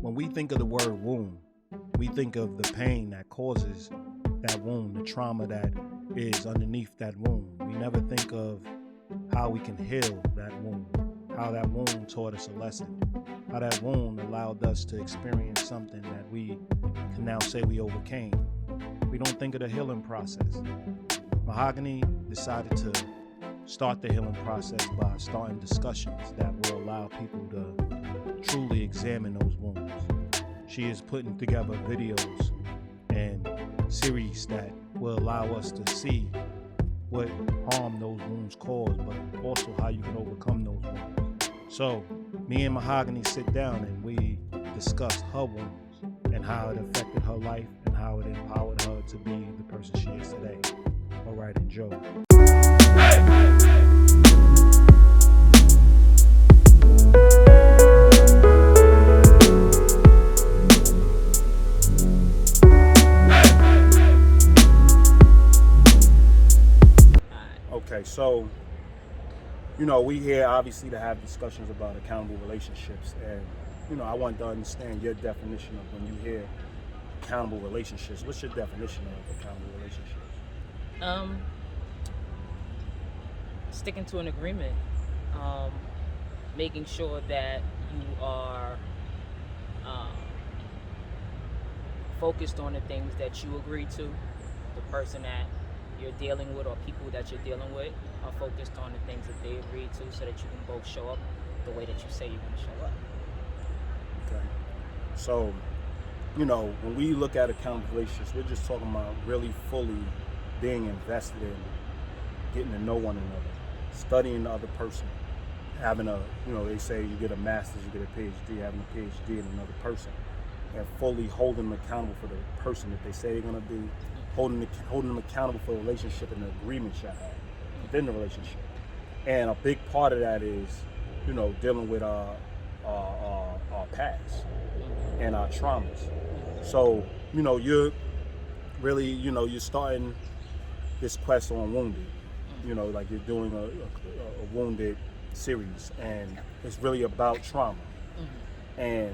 when we think of the word wound, we think of the pain that causes that wound, the trauma that is underneath that wound. We never think of how we can heal that wound, how that wound taught us a lesson, how that wound allowed us to experience something that we can now say we overcame. We don't think of the healing process. Mahagony decided to start the healing process by starting discussions that will allow people to truly examine those wounds. She is putting together videos and series that will allow us to see what harm those wounds cause, but also how you can overcome those wounds. So me and Mahagony sit down and we discuss her wounds and how it affected her life and how it empowered her to be the person she is today. All right, enjoy. Okay, so, we here obviously to have discussions about accountable relationships, and, I want to understand your definition of when you hear accountable relationships. What's your definition of accountable relationships? Sticking to an agreement, making sure that you are focused on the things that you agree to, the person that you're dealing with or people that you're dealing with are focused on the things that they agree to so that you can both show up the way that you say you're going to show up. Okay. So, when we look at accountable relationships, we're just talking about really fully being invested in getting to know one another, studying the other person, having they say you get a master's, you get a PhD, having a PhD in another person, and fully holding them accountable for the person that they say they're going to be, holding them accountable for the relationship and the agreements you have within the relationship. And a big part of that is, dealing with our past and our traumas. So, you're really, you're starting this quest on Wounded. Like you're doing a Wounded series, and it's really about trauma. And,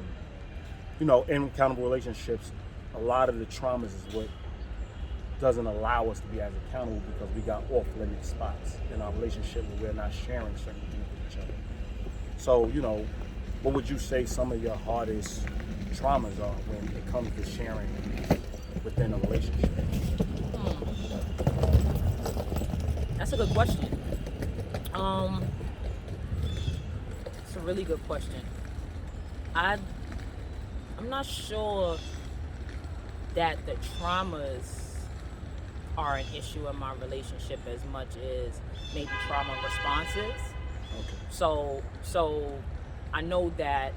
in accountable relationships, a lot of the traumas is what doesn't allow us to be as accountable because we got off-limit spots in our relationship where we're not sharing certain things with each other. So, what would you say some of your hardest traumas are when it comes to sharing within a relationship? That's a good question. It's a really good question. I'm not sure that the traumas are an issue in my relationship as much as maybe trauma responses. Okay. So I know that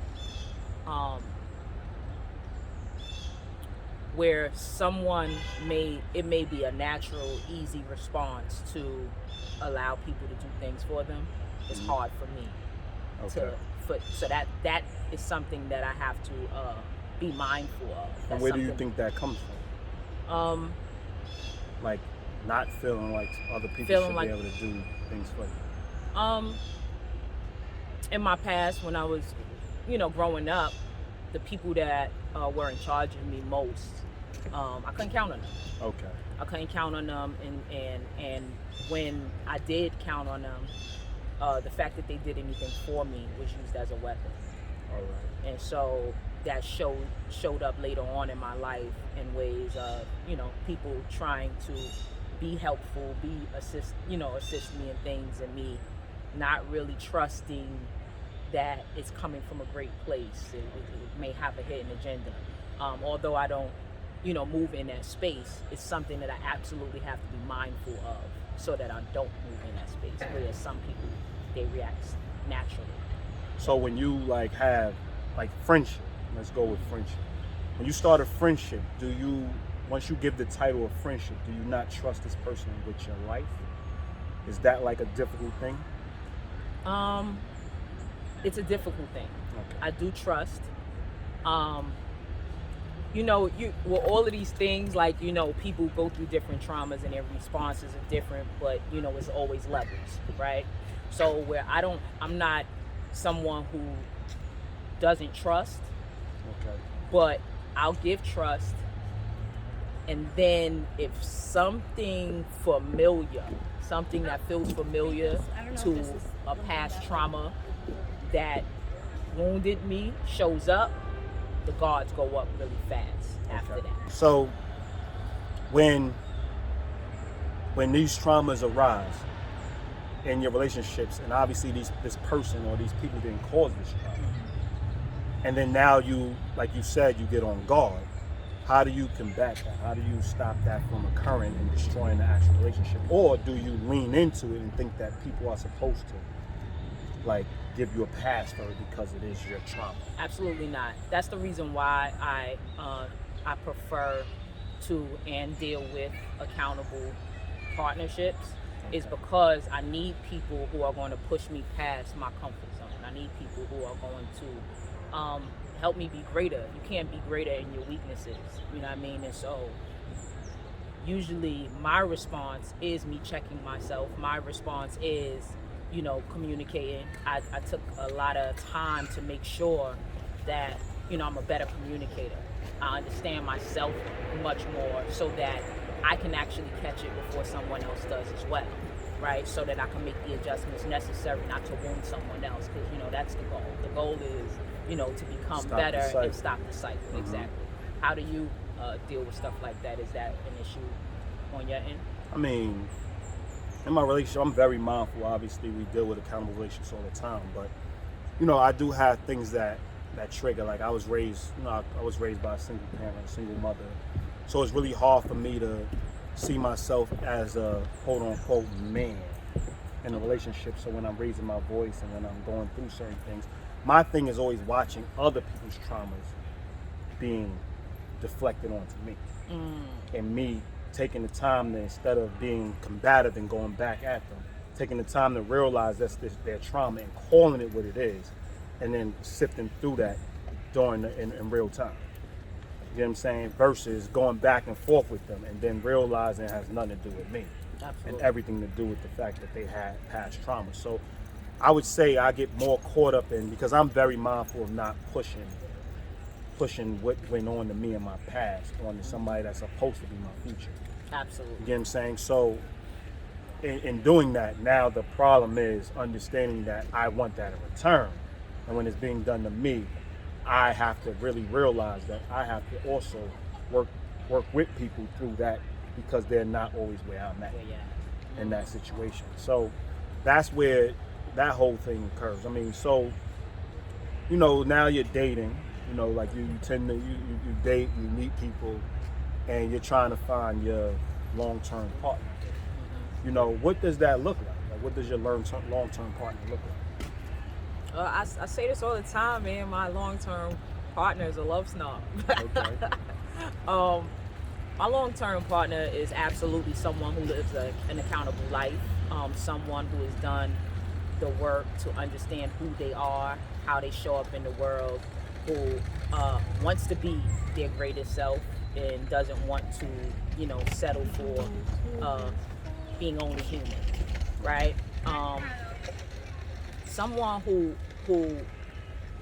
where someone it may be a natural, easy response to allow people to do things for them. It's hard for me. Okay. So that is something that I have to be mindful of. And where do you think that comes from? Like not feeling like other people should be able to do things for you. In my past, when I was, growing up, the people that were in charge of me most, I couldn't count on them. Okay. I couldn't count on them, and when I did count on them, the fact that they did anything for me was used as a weapon. All right. And so that showed up later on in my life in ways of, people trying to be helpful, assist me in things, and me not really trusting that it's coming from a great place. It may have a hidden agenda. Although I don't, move in that space, it's something that I absolutely have to be mindful of so that I don't move in that space. Whereas some people, they react naturally. So when you have friendship, let's go with friendship. When you start a friendship, once you give the title of friendship, do you not trust this person with your life? Is that a difficult thing? It's a difficult thing. Okay. I do trust. All of these things, people go through different traumas and their responses are different, but it's always levels, right? So where I'm not someone who doesn't trust, Okay. But I'll give trust, and then if something familiar, something that feels familiar to a past trauma that wounded me shows up, the guards go up really fast after that. So when these traumas arise in your relationships, and obviously this person or these people didn't cause this trauma, and then now you, like you said, you get on guard, how do you combat that? How do you stop that from occurring and destroying the actual relationship? Or do you lean into it and think that people are supposed to, like, give you a pass for it because it is your trauma? Absolutely not. That's the reason why I prefer to and deal with accountable partnerships, is because I need people who are going to push me past my comfort zone. I need people who are going to help me be greater. You can't be greater in your weaknesses, you know what I mean? And so usually my response is me checking myself. My response is, you know, communicating. I took a lot of time to make sure that, you know, I'm a better communicator. I understand myself much more so that I can actually catch it before someone else does as well, right? So that I can make the adjustments necessary not to wound someone else, because, you know, that's the goal. The goal is, you know, to become better and stop the cycle. Mm-hmm. Exactly. How do you deal with stuff like that? Is that an issue on your end? I mean, in my relationship, I'm very mindful. Obviously, we deal with accountable relationships all the time, but, you know, I do have things that trigger. Like, I was raised by a single parent, a single mother, so it's really hard for me to see myself as a quote unquote man in a relationship. So when I'm raising my voice and when I'm going through certain things, my thing is always watching other people's traumas being deflected onto me, and me taking the time to, instead of being combative and going back at them, taking the time to realize that's their trauma and calling it what it is, and then sifting through that in real time. You know what I'm saying? Versus going back and forth with them and then realizing it has nothing to do with me. Absolutely. And everything to do with the fact that they had past trauma. So I would say I get more caught up in, because I'm very mindful of not pushing what went on to me in my past onto somebody that's supposed to be my future. Absolutely. You get what I'm saying? So in doing that, now the problem is understanding that I want that in return. And when it's being done to me, I have to really realize that I have to also work with people through that, because they're not always where I'm at in that situation. So that's where that whole thing occurs. I mean, so, you know, now you're dating, you know, like you tend to, you date, you meet people, and you're trying to find your long-term partner. You know, what does that look like? Like, what does your long-term partner look like? I say this all the time, man. My long-term partner is a love snob. Okay. My long-term partner is absolutely someone who lives an accountable life, someone who has done the work to understand who they are, how they show up in the world, who wants to be their greatest self and doesn't want to, you know, settle for being only human, right? Someone who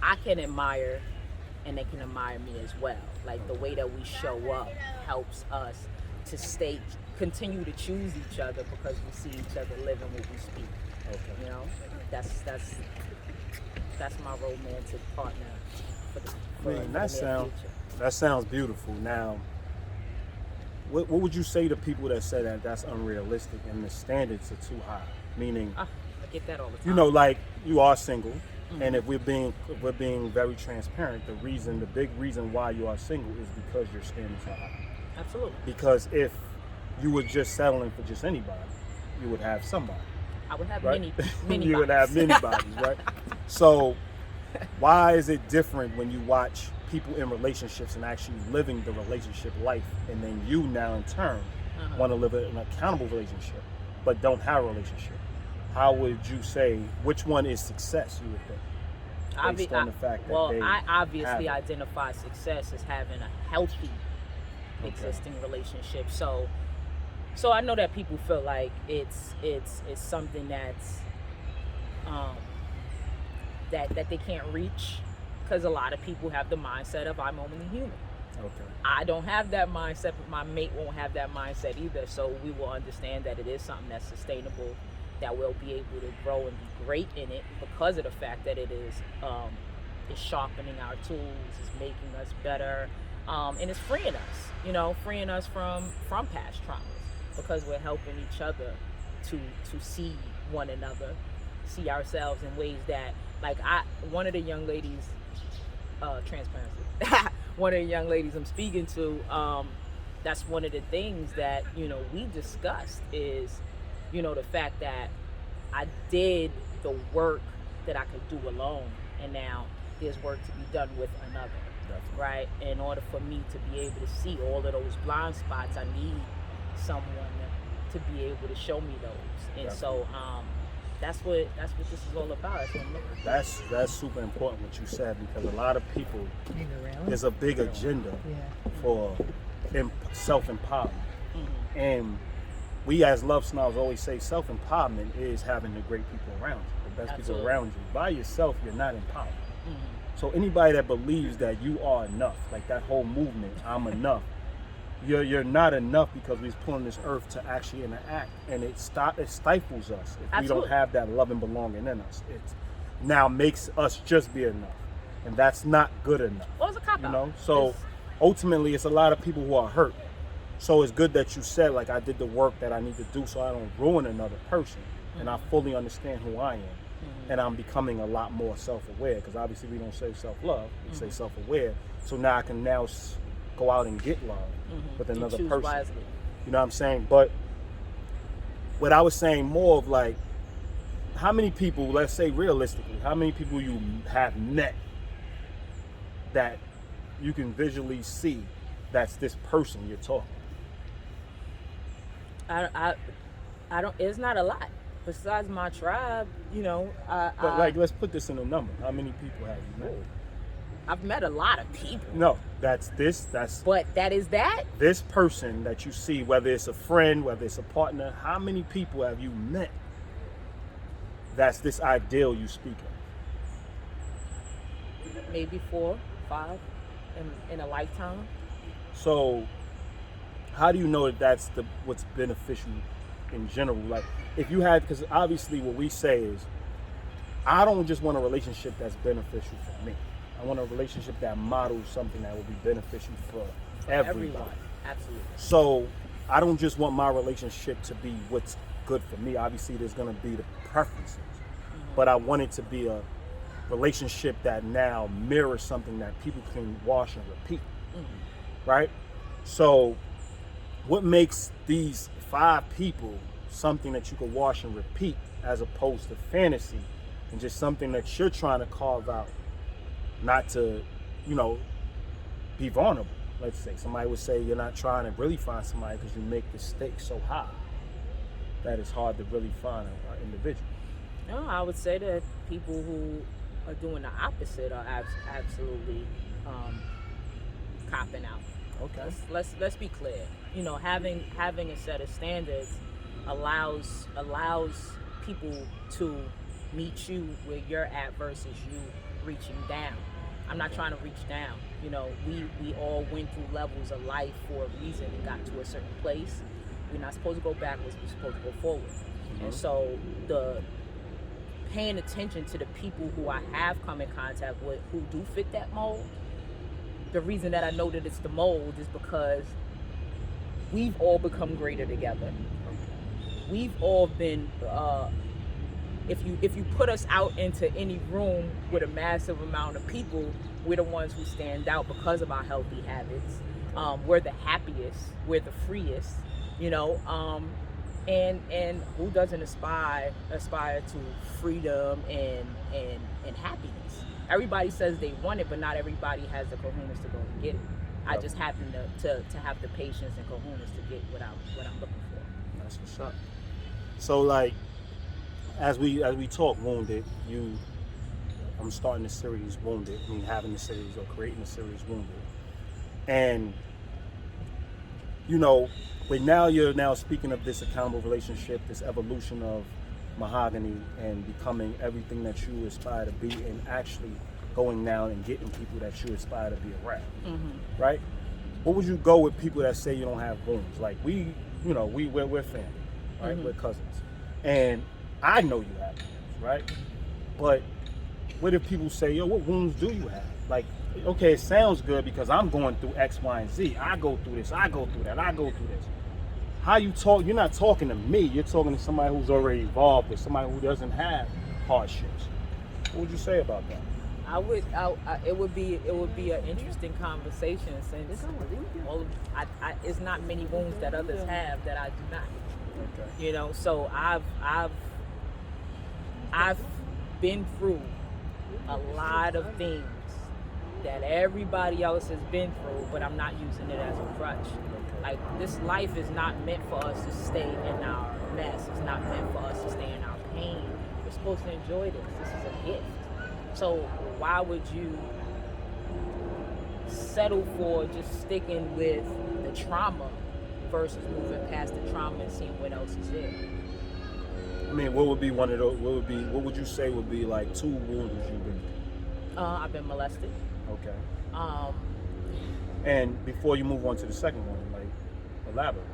I can admire and they can admire me as well. Like, the way that we show up helps us to continue to choose each other, because we see each other living what we speak. Okay. You know, that's my romantic partner for the near future. That sounds beautiful. Now, what would you say to people that say that that's unrealistic and the standards are too high? Meaning, I get that all the time. you know, like, you are single, and if we're being very transparent, the big reason why you are single is because your standards are high. Absolutely. Because if you were just settling for just anybody, you would have somebody. I would have right? many You would have many bodies, right? So why is it different when you watch people in relationships and actually living the relationship life, and then you now in turn want to live an accountable relationship but don't have a relationship? How would you say which one is success, you would think? Based on the fact that I obviously identify success as having a healthy existing relationship. So I know that people feel like it's something that's that they can't reach, because a lot of people have the mindset of I'm only human. Okay. I don't have that mindset, but my mate won't have that mindset either. So we will understand that it is something that's sustainable, that we'll be able to grow and be great in it because of the fact that it is sharpening our tools, it's making us better, and it's freeing us, freeing us from past traumas, because we're helping each other to see one another, see ourselves in ways that, like, one of the young ladies, transparency, one of the young ladies I'm speaking to, that's one of the things that, we discussed is, the fact that I did the work that I could do alone, and now there's work to be done with another. Definitely. Right? In order for me to be able to see all of those blind spots, I need someone to be able to show me those. And Definitely. so that's what this is all about. That's what I'm looking for. That's super important what you said, because a lot of people, there's a big agenda for self-empowerment. Mm-hmm. And we as Love Snobs always say self-empowerment is having the great people around you, the best Absolutely. people around you. By yourself, you're not empowered. Mm-hmm. So anybody that believes that you are enough, like that whole movement, I'm enough, you're not enough, because we're put on this earth to actually interact, and it stifles us if we don't have that love and belonging in us. It now makes us just be enough, and that's not good enough. Well, it's a cop-out. So ultimately, it's a lot of people who are hurt. So it's good that you said, like, I did the work that I need to do so I don't ruin another person, and I fully understand who I am. And I'm becoming a lot more self-aware, because obviously we don't say self-love, we say self-aware. So now I can now go out and get love with another person. Wisely. You know what I'm saying? But what I was saying more of, like, how many people, let's say realistically, how many people you have met that you can visually see that's this person you're talking? I don't. It's not a lot. Besides my tribe, But like, let's put this in a number. How many people have you met? I've met a lot of people. No, that's But that is that. this person that you see, whether it's a friend, whether it's a partner. How many people have you met that's this ideal you speak of? Maybe 4, 5 in a lifetime. So how do you know that that's what's beneficial in general? Like, if you had, because obviously what we say is, I don't just want a relationship that's beneficial for me. I want a relationship that models something that will be beneficial for everybody. Absolutely. So I don't just want my relationship to be what's good for me. Obviously there's going to be the preferences, but I want it to be a relationship that now mirrors something that people can wash and repeat. Right? So what makes these 5 people something that you can wash and repeat, as opposed to fantasy and just something that you're trying to carve out, not to, be vulnerable? Let's say somebody would say you're not trying to really find somebody because you make the stakes so high that it's hard to really find an individual. No, I would say that people who are doing the opposite are absolutely copping out. Okay. Let's be clear. Having a set of standards allows people to meet you where you're at versus you reaching down. I'm not trying to reach down. We all went through levels of life for a reason and got to a certain place. We're not supposed to go backwards, we're supposed to go forward. And so the paying attention to the people who I have come in contact with who do fit that mold, the reason that I know that it's the mold is because we've all become greater together. We've all been, if you put us out into any room with a massive amount of people, we're the ones who stand out because of our healthy habits. We're the happiest, we're the freest, and who doesn't aspire to freedom and happiness? Everybody says they want it, but not everybody has the cojones to go and get it. I just happen to have the patience and cojones to get what I'm looking for. That's what's up. So, like, as we talk Wounded, I'm starting the series Wounded. Having the series or creating the series Wounded, and but now you're now speaking of this accountable relationship, this evolution of Mahagony and becoming everything that you aspire to be, and actually going now and getting people that you aspire to be around, Mm-hmm. right? What would you go with people that say you don't have wounds? Like we're family, right? Mm-hmm. We're cousins, and I know you have wounds, right? But what if people say, yo, what wounds do you have? Like, okay, it sounds good because I'm going through X, Y, and Z. I go through this, I go through that, I go through this. How you talk, you're not talking to me, you're talking to somebody who's already evolved with somebody who doesn't have hardships. What would you say about that? It would be an interesting conversation since it's not many wounds that others have that I do not. Okay. You know, so I've been through a lot of things that everybody else has been through, but I'm not using it as a crutch. Like, this life is not meant for us to stay in our mess. It's not meant for us to stay in our pain. We're supposed to enjoy this. This is a gift. So why would you settle for just sticking with the trauma versus moving past the trauma and seeing what else is there? I mean, what would be one of those? What would you say would be like 2 wounds you've been through? I've been molested. Okay. And before you move on to the second one, like, elaborate.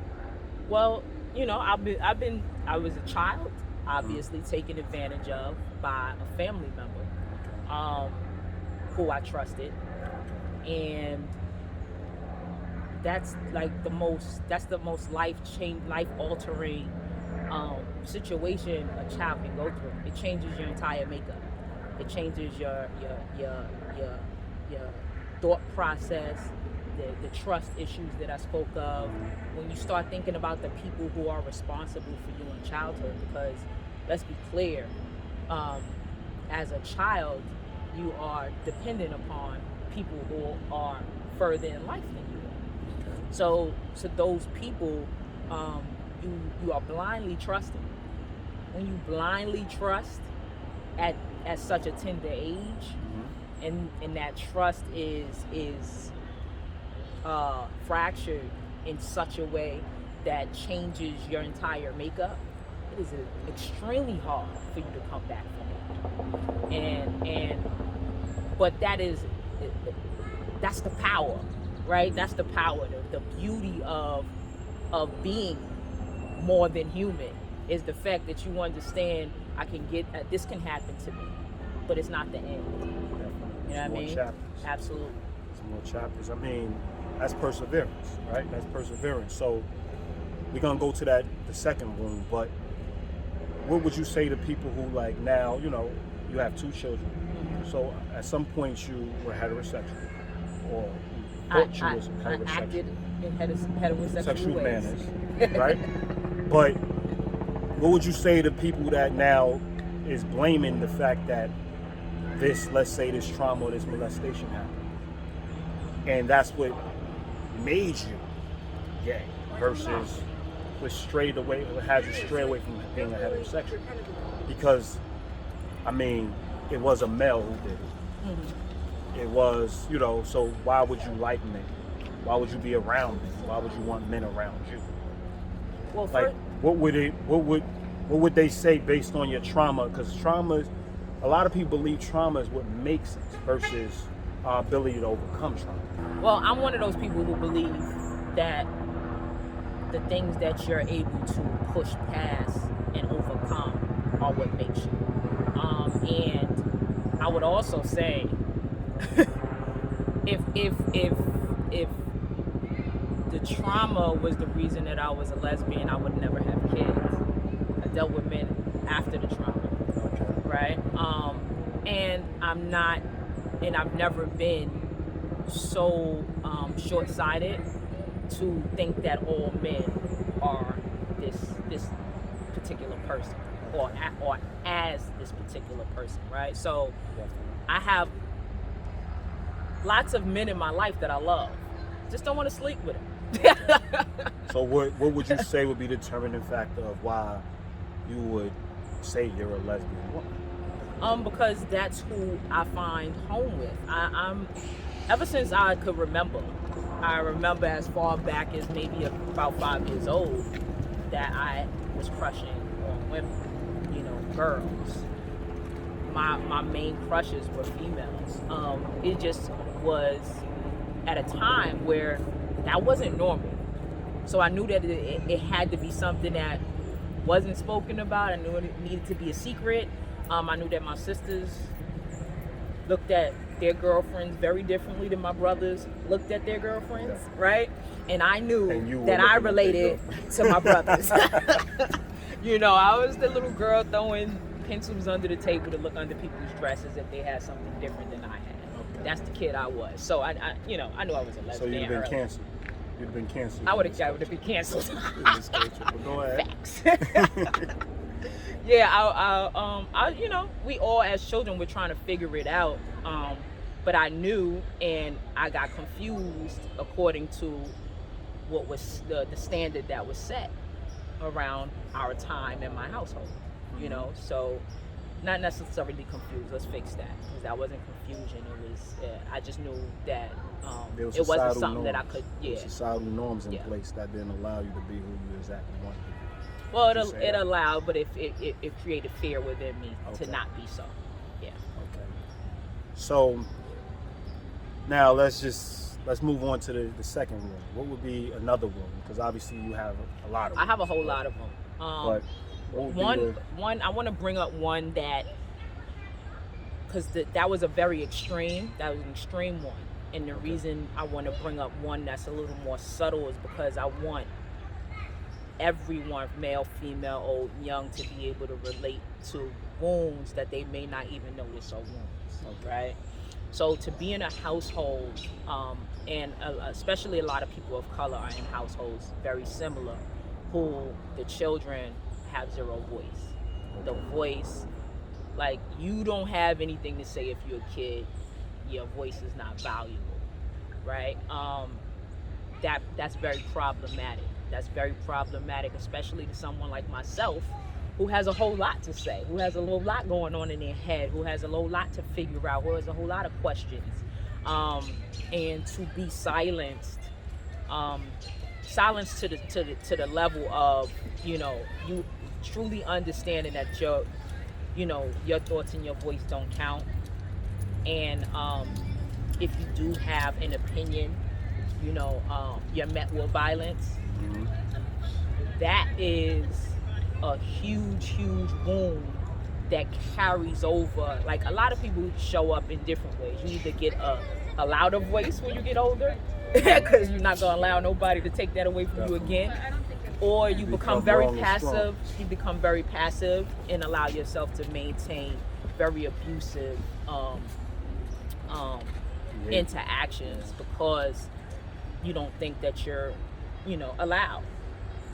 Well, you know, I was a child, obviously taken advantage of by a family member, who I trusted, and that's like the most life altering situation a child can go through. It changes your entire makeup. It changes your thought process, the trust issues that I spoke of. When you start thinking about the people who are responsible for you in childhood, because let's be clear, as a child, you are dependent upon people who are further in life than you are. So those people, you are blindly trusting. When you blindly trust at such a tender age, and that trust is fractured in such a way that changes your entire makeup, it is extremely hard for you to come back from it. But that's the power, right? That's the power, the beauty of being more than human, is the fact that you understand this can happen to me, but it's not the end. You know what I mean? Chapters. Absolutely. Some more chapters. I mean, that's perseverance, right? That's perseverance. So we're gonna go to the second wound, but what would you say to people who, like, now, you know, you have 2 children, so at some point you were heterosexual, or you thought you was heterosexual. I acted in heterosexual sexual ways. manners, right? But what would you say to people that now is blaming the fact that let's say this trauma or this molestation happened, and that's what made you gay versus what had you stray away from being a heterosexual? Because, I mean, it was a male who did it. Mm-hmm. It was, you know, so why would you like men? Why would you be around men? Why would you want men around you? Well, like, what would they say based on your trauma? Because a lot of people believe trauma is what makes it versus our ability to overcome trauma. Well, I'm one of those people who believe that the things that you're able to push past and overcome are what makes you. And I would also say, if the trauma was the reason that I was a lesbian, I would never have kids. I dealt with men after the trauma, right? And I've never been so short-sighted to think that all men are this particular person, or as this particular person, right? So I have lots of men in my life that I love. Just don't want to sleep with them. So what would you say would be the determining factor of why you would say you're a lesbian woman? Because that's who I find home with. I'm ever since I could remember. I remember as far back as maybe about 5 years old that I was crushing on women, you know, girls. my main crushes were females. It just was at a time where that wasn't normal. So I knew that it had to be something that wasn't spoken about. I knew it needed to be a secret. I knew that my sisters looked at their girlfriends very differently than my brothers looked at their girlfriends, right? And I knew that I related to my brothers. You know, I was the little girl throwing pencils under the table to look under people's dresses if they had something different than I had. Okay. That's the kid I was. So I knew I was a lesbian. So you'd have been canceled. You'd have been canceled. I would have been canceled. Go ahead. Facts. Yeah, we all as children were trying to figure it out. But I knew, and I got confused according to what was the standard that was set around our time in my household. You know, so not necessarily confused. Let's fix that, because that wasn't confusion. It was I just knew that it wasn't something that I could. Yeah, there were societal norms in place that didn't allow you to be who you exactly wanted to be. Well, it allowed, but it created fear within me to not be so. Yeah. Okay. So now let's move on to the second room. What would be another room? Because obviously you have a lot of them. I have a whole lot of them. But one I want to bring up one that, because that was an extreme one, and the reason I want to bring up one that's a little more subtle is because I want everyone, male, female, old, young, to be able to relate to wounds that they may not even notice are wounds, right? So to be in a household, and especially a lot of people of color are in households very similar, who the children have zero voice. The voice, like, you don't have anything to say if you're a kid, your voice is not valuable, right? That's very problematic. That's very problematic, especially to someone like myself, who has a whole lot to say, who has a whole lot going on in their head, who has a whole lot to figure out, who has a whole lot of questions. And to be silenced to the level of, you truly understanding that your thoughts and your voice don't count. And if you do have an opinion, you're met with violence. Mm-hmm. That is a huge wound that carries over. Like, a lot of people show up in different ways. You either get a louder voice when you get older, because you're not going to allow nobody to take that away from you again, or you become very passive. You become very passive and allow yourself to maintain very abusive interactions, because you don't think that you're allowed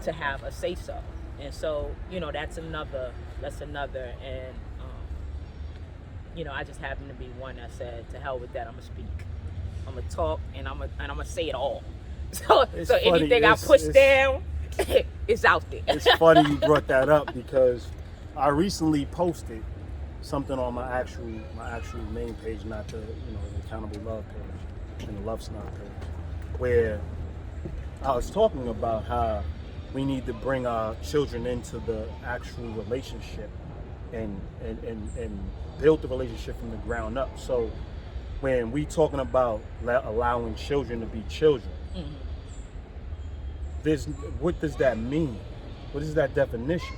to have a say so. And so, that's another, and I just happen to be one that said, to hell with that, I'm gonna speak, I'm gonna talk, and I'm gonna say it all. So anything I push down, it's out there. It's funny you brought that up, because I recently posted something on my actual main page, not the the AccountableLove page and the Love Snob page, where I was talking about how we need to bring our children into the actual relationship and build the relationship from the ground up. So when we talking about allowing children to be children, what does that mean? What is that definition?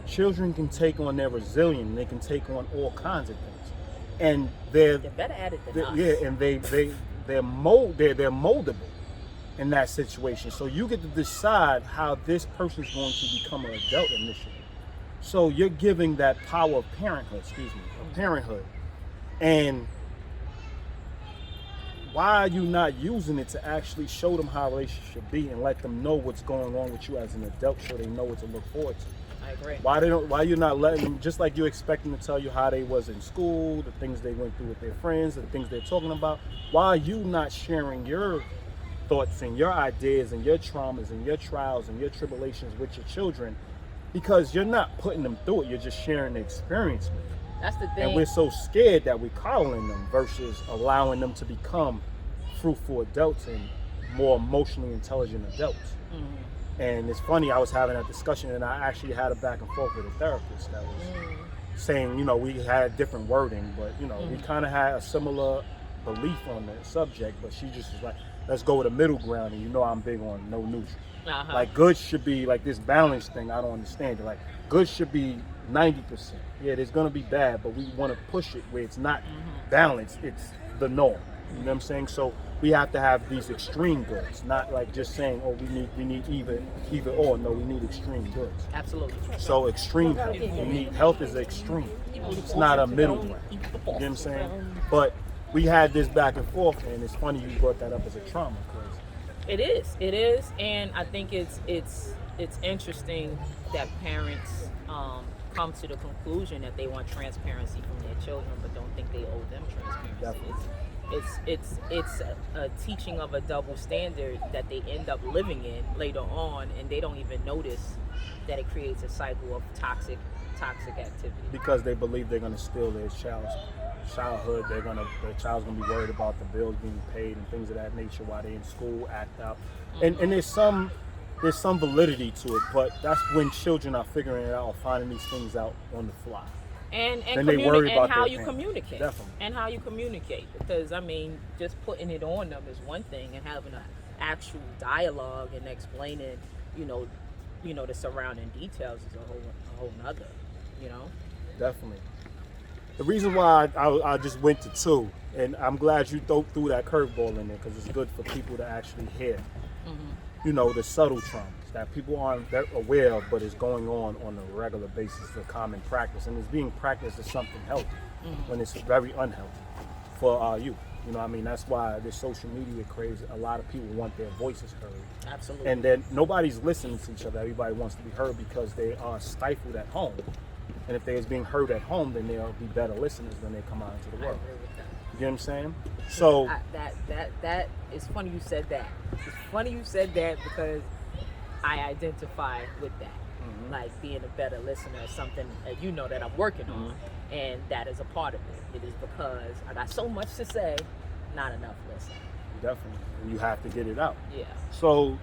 Children can take on their resilience. They can take on all kinds of things, and they're better at it than us. Yeah, and they're moldable in that situation. So you get to decide how this person is going to become an adult initially. So you're giving that power of parenthood, and why are you not using it to actually show them how a relationship should be and let them know what's going on with you as an adult, so they know what to look forward to? I agree. Why you're not letting them, just like you expect them to tell you how they was in school, the things they went through with their friends, the things they're talking about? Why are you not sharing your thoughts and your ideas and your traumas and your trials and your tribulations with your children? Because you're not putting them through it, you're just sharing the experience with them. That's the thing. And we're so scared that we're coddling them versus allowing them to become fruitful adults and more emotionally intelligent adults. And it's funny, I was having a discussion, and I actually had a back and forth with a therapist that was saying, we had different wording, but we kind of had a similar belief on the subject, but she just was like, let's go with a middle ground, and I'm big on no neutral. Like good should be like this balance thing. I don't understand it. Like good should be 90%. Yeah, there's gonna be bad, but we want to push it where it's not balanced. It's the norm. You know what I'm saying? So we have to have these extreme goods, not like just saying, oh, we need either or. No, we need extreme goods. Absolutely. So extreme health. We need health is extreme. It's not a middle ground. You know what I'm saying? But we had this back and forth, and it's funny you brought that up as a trauma. It is, and I think it's interesting that parents come to the conclusion that they want transparency from their children, but don't think they owe them transparency. It's a teaching of a double standard that they end up living in later on, and they don't even notice that it creates a cycle of toxic activity. Because they believe they're going to steal their childhood. The child's going to be worried about the bills being paid and things of that nature while they're in school, act out. And there's some validity to it, but that's when children are figuring it out or finding these things out on the fly. And how you communicate. Definitely. And how you communicate. Because, just putting it on them is one thing, and having an actual dialogue and explaining, the surrounding details is a whole nother, Definitely. The reason why I just went to 2, and I'm glad you threw that curveball in there, because it's good for people to actually hear, the subtle traumas that people aren't aware of, but is going on a regular basis, a common practice, and it's being practiced as something healthy when it's very unhealthy for our youth. That's why this social media craze, a lot of people want their voices heard. Absolutely. And then nobody's listening to each other. Everybody wants to be heard because they are stifled at home. And if they're being heard at home, then they'll be better listeners when they come out into the world. I agree with that. You know what I'm saying? So that it's funny you said that. It's funny you said that because I identify with that. Like being a better listener is something that that I'm working on, and that is a part of it. It is because I got so much to say, not enough listening. Definitely. And you have to get it out. Yeah. So,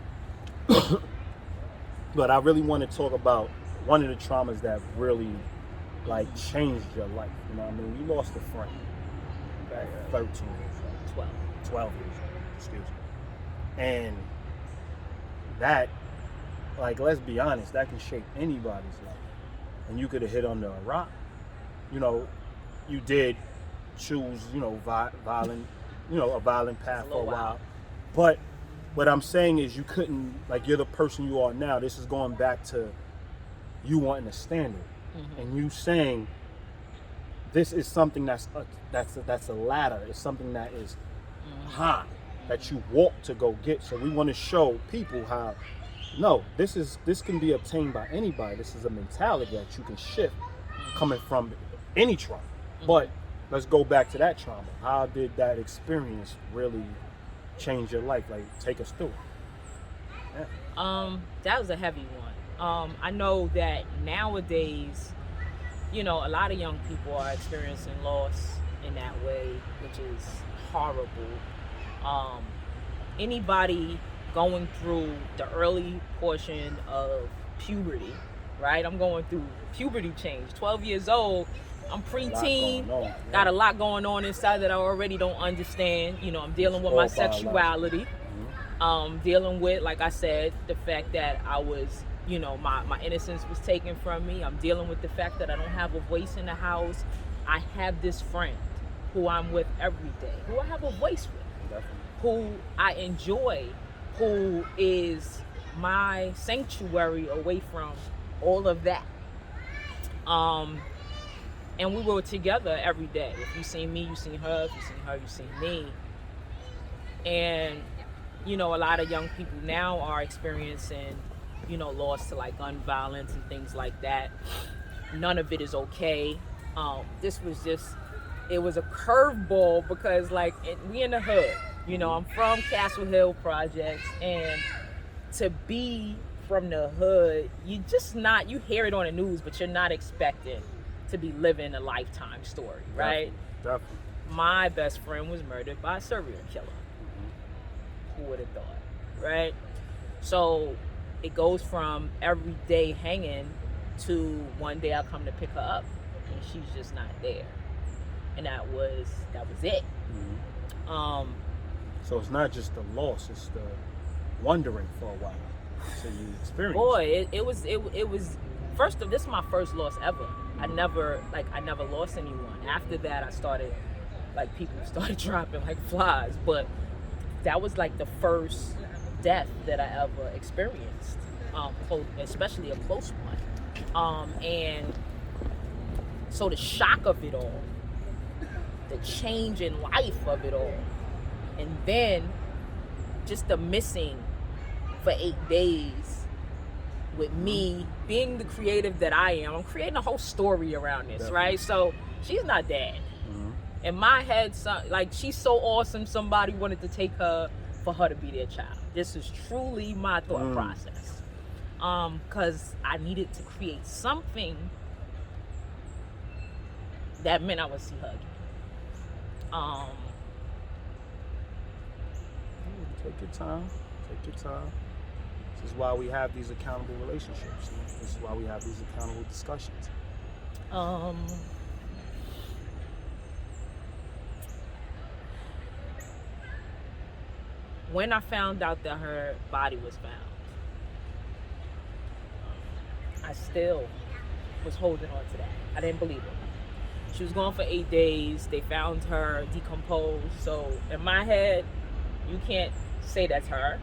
but I really want to talk about one of the traumas that really changed your life. You lost a friend back at 13 years old. 12 years old, excuse me. And that, let's be honest, that can shape anybody's life. And you could have hit under a rock. You did choose, violent, a violent path for a while. But what I'm saying is you couldn't, you're the person you are now. This is going back to you wanting a standard. And you saying this is something that's a ladder. It's something that is high, that you walk to go get. So we want to show people how, no, this can be obtained by anybody. This is a mentality that you can shift coming from any trauma. But let's go back to that trauma. How did that experience really change your life? Take us through it. Yeah. That was a heavy one. I know that nowadays, a lot of young people are experiencing loss in that way, which is horrible. Anybody going through the early portion of puberty, right? I'm going through puberty change. 12 years old, I'm preteen, got a lot going on inside that I already don't understand. I'm dealing with my sexuality. Dealing with, like I said, the fact that I was, my innocence was taken from me. I'm dealing with the fact that I don't have a voice in the house. I have this friend who I'm with every day, who I have a voice with, who I enjoy, who is my sanctuary away from all of that. And we were together every day. If you seen me, you seen her. If you seen her, you seen me. And, a lot of young people now are experiencing, loss to gun violence and things like that. None of it is okay. This was it was a curveball because we in the hood. I'm from Castle Hill Projects, and to be from the hood, you hear it on the news, but you're not expecting to be living a lifetime story, right? Definitely. My best friend was murdered by a serial killer. Who would have thought, right? So it goes from every day hanging to one day I come to pick her up and she's just not there. And that was it. Mm-hmm. So it's not just the loss, it's the wondering for a while. So you experienced. Boy, it was first of this is my first loss ever. I never lost anyone. After that I started, like, people started dropping like flies, but that was like the first death that I ever experienced, especially a close one. And so the shock of it all, the change in life of it all, and then just the missing for 8 days with me being the creative that I am. I'm creating a whole story around this, right? So she's not dead. In my head, like, she's so awesome, somebody wanted to take her for her to be their child. This is truly my thought process. Because I needed to create something that meant I would see her again. Take your time. Take your time. This is why we have these accountable relationships. This is why we have these accountable discussions. When I found out that her body was found, I still was holding on to that. I didn't believe it. She was gone for 8 days. They found her decomposed. So in my head, you can't say that's her.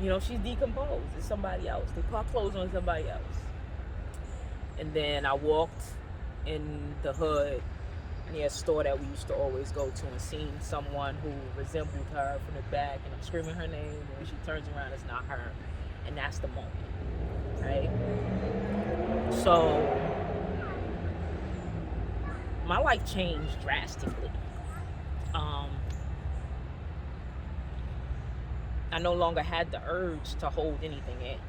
You know, she's decomposed. It's somebody else. They put clothes on somebody else. And then I walked in the hood near a store that we used to always go to and seen someone who resembled her from the back, and I'm screaming her name, and when she turns around, it's not her. And that's the moment, right? So my life changed drastically. I no longer had the urge to hold anything in.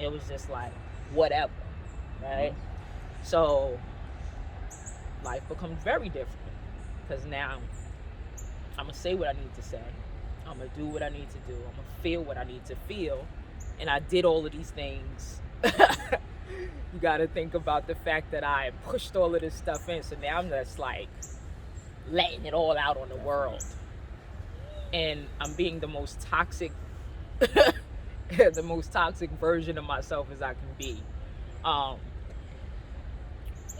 It was just like, whatever, right? So life becomes very different, because now I'm gonna say what I need to say, I'm gonna do what I need to do, I'm gonna feel what I need to feel. And I did all of these things. You gotta think about the fact that I pushed all of this stuff in, so now I'm just like letting it all out on the world. And I'm being the most toxic the most toxic version of myself as I can be,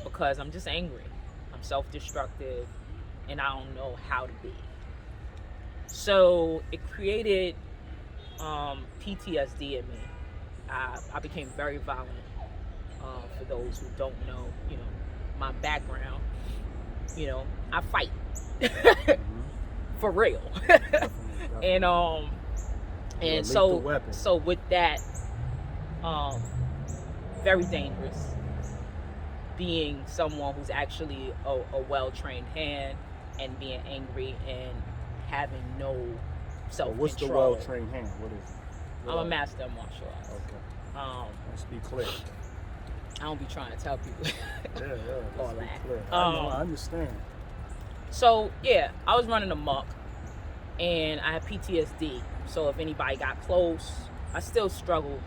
because I'm just angry, I'm self-destructive, and I don't know how to be. So it created PTSD in me. I became very violent. For those who don't know, my background, I fight for real. And so with that, very dangerous. Being someone who's actually a well-trained hand, and being angry and having no self-control. What's the well-trained hand? What is it? I'm a master of martial arts. Okay. Let's be clear. I don't be trying to tell people all Let's be that. clear. I understand. So yeah, I was running amok, and I had PTSD. So if anybody got close, I still struggle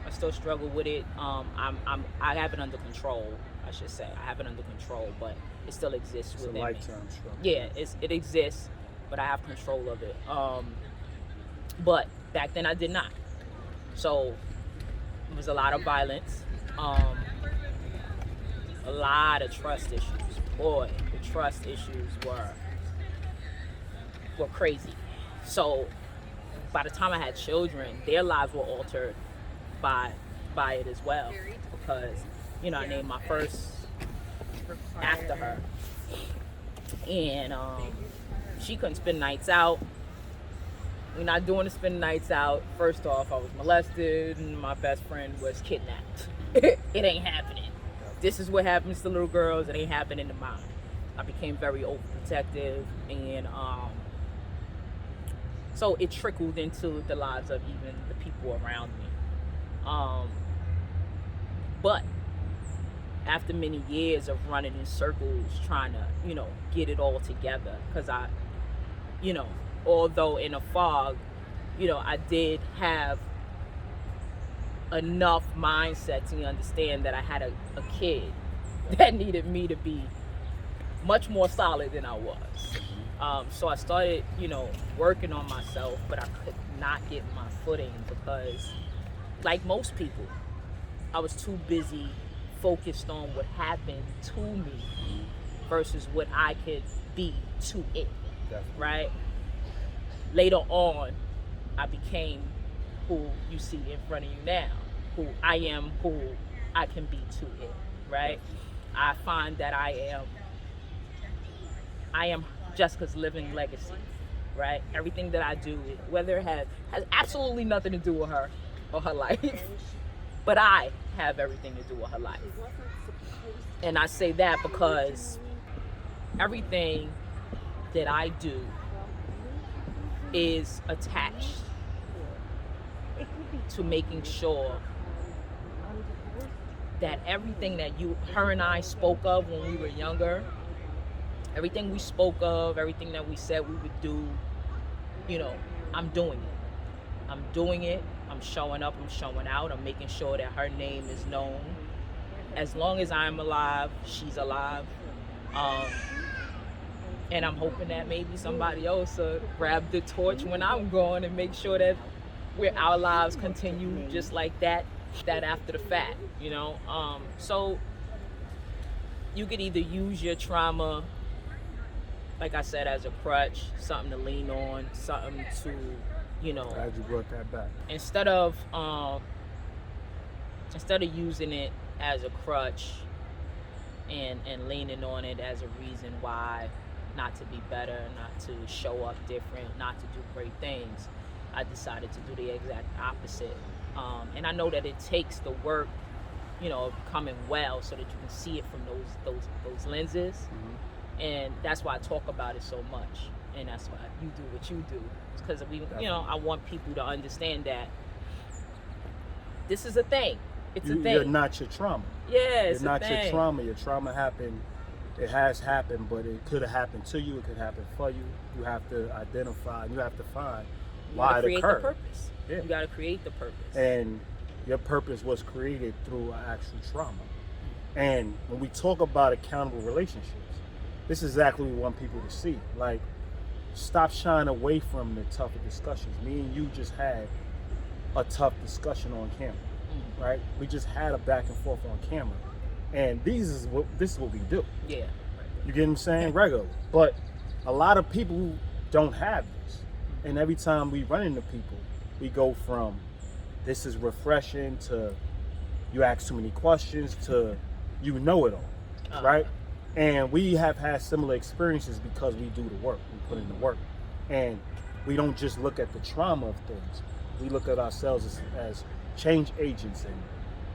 with it. I have it under control, I should say. I have it under control, but it still exists within me. It's a lifetime struggle. Yeah, it exists, but I have control of it. But back then I did not. So it was a lot of violence, a lot of trust issues. Boy, the trust issues were crazy. So by the time I had children, their lives were altered by it as well, because I named my first after her, and she couldn't spend nights out. We're not doing to spend nights out. First off, I was molested, and my best friend was kidnapped. It ain't happening. This is what happens to little girls. It ain't happening to mine. I became very overprotective, and so it trickled into the lives of even the people around me. But after many years of running in circles, trying to, get it all together, because I, although in a fog, I did have enough mindset to understand that I had a kid that needed me to be much more solid than I was. So I started, working on myself, but I could not get my footing because, like most people, I was too busy focused on what happened to me versus what I could be to it, right? Later on, I became who you see in front of you now, who I am, who I can be to it, right? I find that I am Jessica's living legacy, right? Everything that I do, whether it has absolutely nothing to do with her or her life, but I have everything to do with her life. And I say that because everything that I do is attached to making sure that everything that her and I spoke of when we were younger, everything we spoke of, everything that we said we would do, I'm doing it. I'm doing it. I'm showing up. I'm showing out. I'm making sure that her name is known. As long as I'm alive, she's alive. And I'm hoping that maybe somebody else will grab the torch when I'm gone and make sure that our lives continue just like that after the fact, So you could either use your trauma, like I said, as a crutch, something to lean on, something to, Glad you brought that back. Instead of using it as a crutch and leaning on it as a reason why not to be better, not to show up different, not to do great things, I decided to do the exact opposite. And I know that it takes the work, of becoming well so that you can see it from those lenses. Mm-hmm. And that's why I talk about it so much. And that's why you do what you do. Because I want people to understand that this is a thing. It's a thing. You're not your trauma. Yeah, it's You're not a thing. your trauma. Your trauma happened. It has happened, but it could have happened to you. It could happen for you. You have to identify. You have to find why it occurred. You got to create the purpose. Yeah. You got to create the purpose. And your purpose was created through an actual trauma. And when we talk about accountable relationships, this is exactly what we want people to see. Like, stop shying away from the tougher discussions. Me and you just had a tough discussion on camera, right? We just had a back and forth on camera. And this is what we do. Yeah. You get what I'm saying? Regular. But a lot of people don't have this. And every time we run into people, we go from this is refreshing to you ask too many questions to you know it all, right? And we have had similar experiences because we do the work, we put in the work. And we don't just look at the trauma of things. We look at ourselves as change agents, and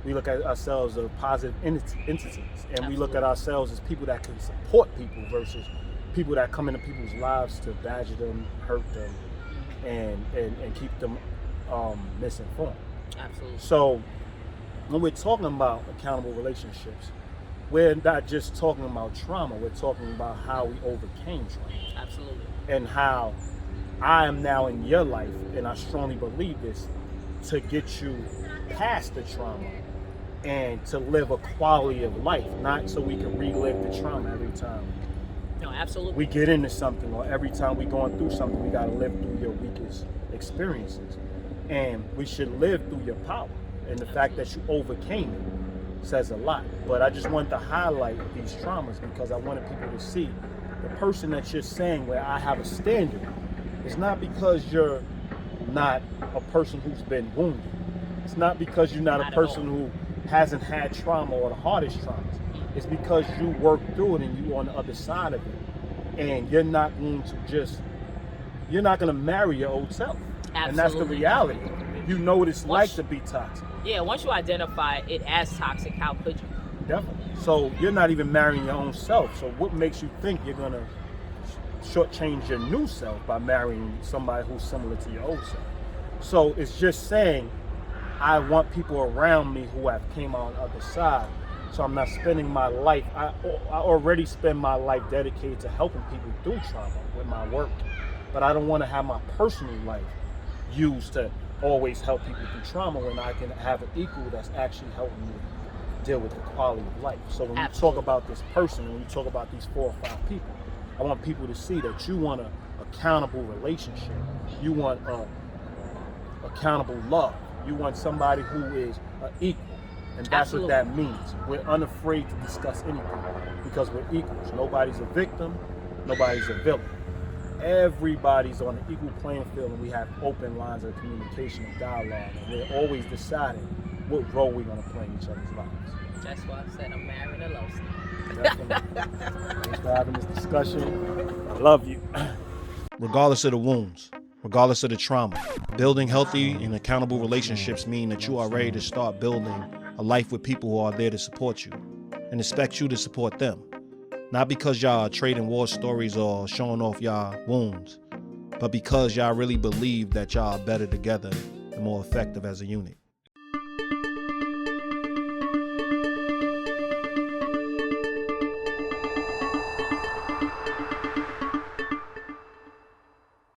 we look at ourselves as positive entities. And Absolutely. We look at ourselves as people that can support people versus people that come into people's lives to badger them, hurt them, and keep them misinformed. Absolutely. So when we're talking about accountable relationships, we're not just talking about trauma, we're talking about how we overcame trauma. Absolutely. And how I am now in your life, and I strongly believe this, to get you past the trauma and to live a quality of life, not so we can relive the trauma every time. No, absolutely. We get into something, or every time we're going through something, we got to live through your weakest experiences. And we should live through your power. And the fact that you overcame it says a lot. But I just wanted to highlight these traumas because I wanted people to see the person that you're saying where I have a standard. It's not because you're not a person who's been wounded. It's not because you're not a person who hasn't had trauma or the hardest traumas. It's because you worked through it and you're on the other side of it. And you're not going to marry your old self. Absolutely. And that's the reality. You know what it's like to be toxic. Yeah, once you identify it as toxic, how could you? Definitely. So you're not even marrying your own self. So what makes you think you're going to shortchange your new self by marrying somebody who's similar to your old self? So it's just saying, I want people around me who have came out on the other side. So I'm not spending my life, I already spend my life dedicated to helping people through trauma with my work. But I don't want to have my personal life used to always help people through trauma when I can have an equal that's actually helping me deal with the quality of life. So when you talk about this person, when you talk about these 4 or 5 people, I want people to see that you want an accountable relationship. You want accountable love. You want somebody who is equal. And that's what that means. We're unafraid to discuss anything because we're equals. Nobody's a victim. Nobody's a villain. Everybody's on an equal playing field, and we have open lines of communication and dialogue. And we're always deciding what role we're going to play in each other's lives. That's why I said I'm marrying a love story. Definitely. Thanks for having this discussion. I love you. Regardless of the wounds, regardless of the trauma, building healthy and accountable relationships mean that you are ready to start building a life with people who are there to support you and expect you to support them. Not because y'all are trading war stories or showing off y'all wounds, but because y'all really believe that y'all are better together and more effective as a unit.